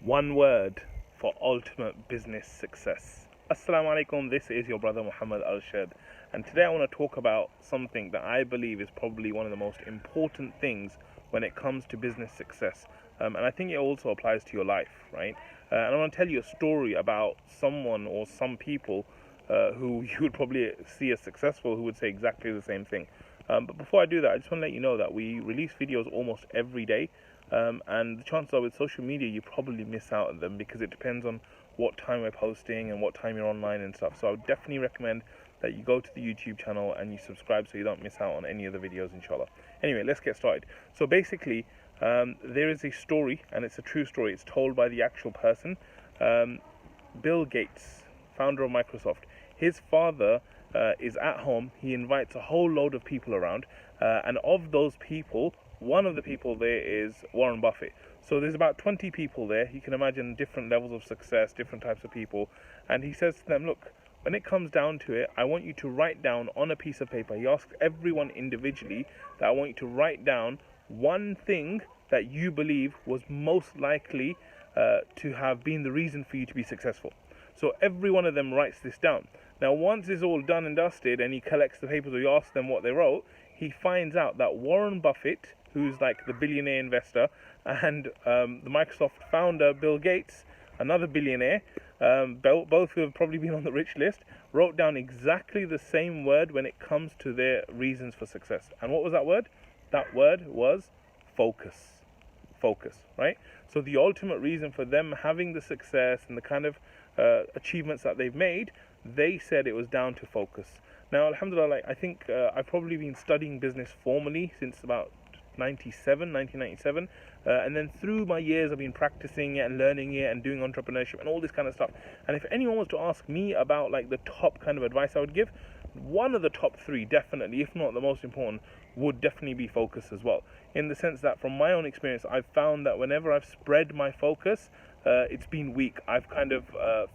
One word for ultimate business success. Assalamu alaikum, this is your brother Mohammad Arshad, and today I want to talk about something that I believe is probably one of the most important things when it comes to business success, and I think it also applies to your life, right? And I want to tell you a story about someone or some people who you would probably see as successful who would say exactly the same thing. But before I do that, I just want to let you know that we release videos almost every day. And the chances are with social media you probably miss out on them because it depends on what time we're posting and what time you're online and stuff. So I would definitely recommend that you go to the YouTube channel and you subscribe so you don't miss out on any of the videos, inshallah. Anyway, let's get started. So basically, there is a story, and it's a true story. It's told by the actual person. Bill Gates, founder of Microsoft. His father is at home. He invites a whole load of people around, and of those people, one of the people there is Warren Buffett. So there's about 20 people there. You can imagine different levels of success, different types of people. And he says to them, look, when it comes down to it, I want you to write down on a piece of paper. He asks everyone individually that I want you to write down one thing that you believe was most likely to have been the reason for you to be successful. So every one of them writes this down. Now, once it's all done and dusted and he collects the papers or he asks them what they wrote, he finds out that Warren Buffett, who's like the billionaire investor, and the Microsoft founder, Bill Gates, another billionaire, both who have probably been on the rich list, wrote down exactly the same word when it comes to their reasons for success. And what was that word? That word was focus. Focus, right? So the ultimate reason for them having the success and the kind of achievements that they've made, they said it was down to focus. Now, alhamdulillah, I think I've probably been studying business formally since about 1997, and then through my years I've been practicing it and learning it and doing entrepreneurship and all this kind of stuff. And if anyone was to ask me about like the top kind of advice I would give, one of the top three definitely, if not the most important, would definitely be focus as well. In the sense that from my own experience, I've found that whenever I've spread my focus, it's been weak. I've kind of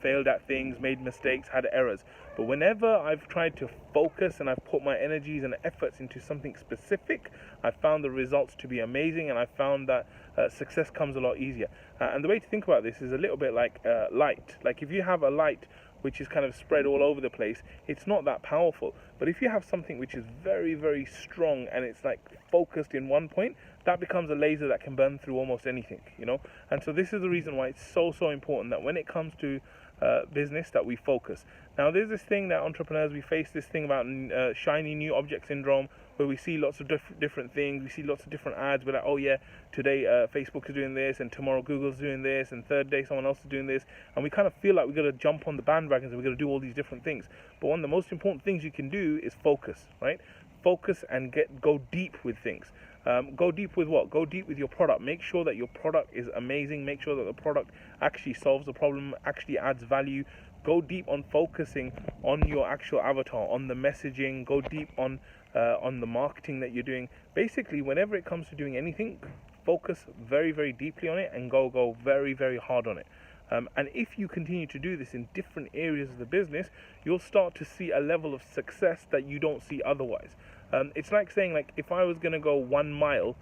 failed at things, made mistakes, had errors. But whenever I've tried to focus and I've put my energies and efforts into something specific, I've found the results to be amazing, and I've found that success comes a lot easier. And the way to think about this is a little bit like light. Like if you have a light which is kind of spread all over the place, it's not that powerful. But if you have something which is very, very strong and it's like focused in one point, that becomes a laser that can burn through almost anything, you know. And so this is the reason why it's so important that when it comes to business, that we focus. Now, there's this thing that entrepreneurs, we face this thing about shiny new object syndrome, where we see lots of different things, we see lots of different ads. We're like, oh yeah, today Facebook is doing this, and tomorrow Google's doing this, and third day someone else is doing this, and we kind of feel like we've got to jump on the bandwagons and we've got to do all these different things. But one of the most important things you can do is focus, right? Focus and go deep with things. Go deep with what? Go deep with your product. Make sure that your product is amazing. Make sure that the product actually solves the problem, actually adds value. Go deep on focusing on your actual avatar, on the messaging. Go deep on the marketing that you're doing. Basically, whenever it comes to doing anything, focus very, very deeply on it and go very, very hard on it. And if you continue to do this in different areas of the business, you'll start to see a level of success that you don't see otherwise. It's like saying, like, if I was going to go 1 mile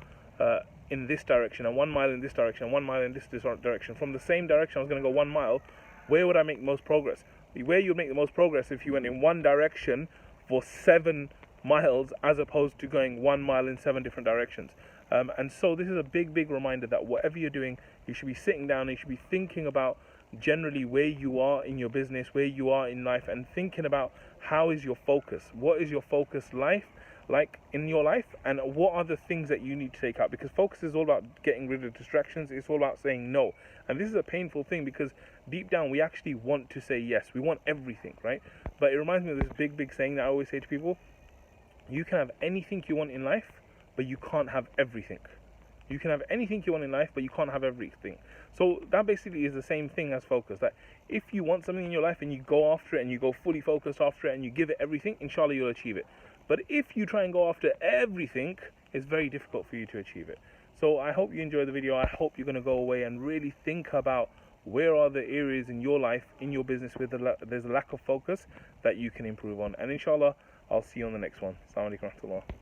in this direction and 1 mile in this direction and 1 mile in this direction, from the same direction I was going to go 1 mile, where would I make the most progress? Where you'd make the most progress if you went in one direction for 7 miles as opposed to going 1 mile in 7 different directions. And so this is a big reminder that whatever you're doing, you should be sitting down and you should be thinking about generally where you are in your business, where you are in life, and thinking about how is your focus, what is your focus like in your life, and what are the things that you need to take out. Because focus is all about getting rid of distractions. It's all about saying no. And this is a painful thing because deep down we actually want to say yes. We want everything, right? But it reminds me of this big saying that I always say to people: you can have anything you want in life, but you can't have everything. You can have anything you want in life, but you can't have everything. So that basically is the same thing as focus. That if you want something in your life and you go after it and you go fully focused after it and you give it everything, inshallah you'll achieve it. But if you try and go after everything, it's very difficult for you to achieve it. So I hope you enjoyed the video. I hope you're going to go away and really think about where are the areas in your life, in your business, where there's a lack of focus that you can improve on. And inshallah, I'll see you on the next one. Assalamu alaikum wa rahmatullah.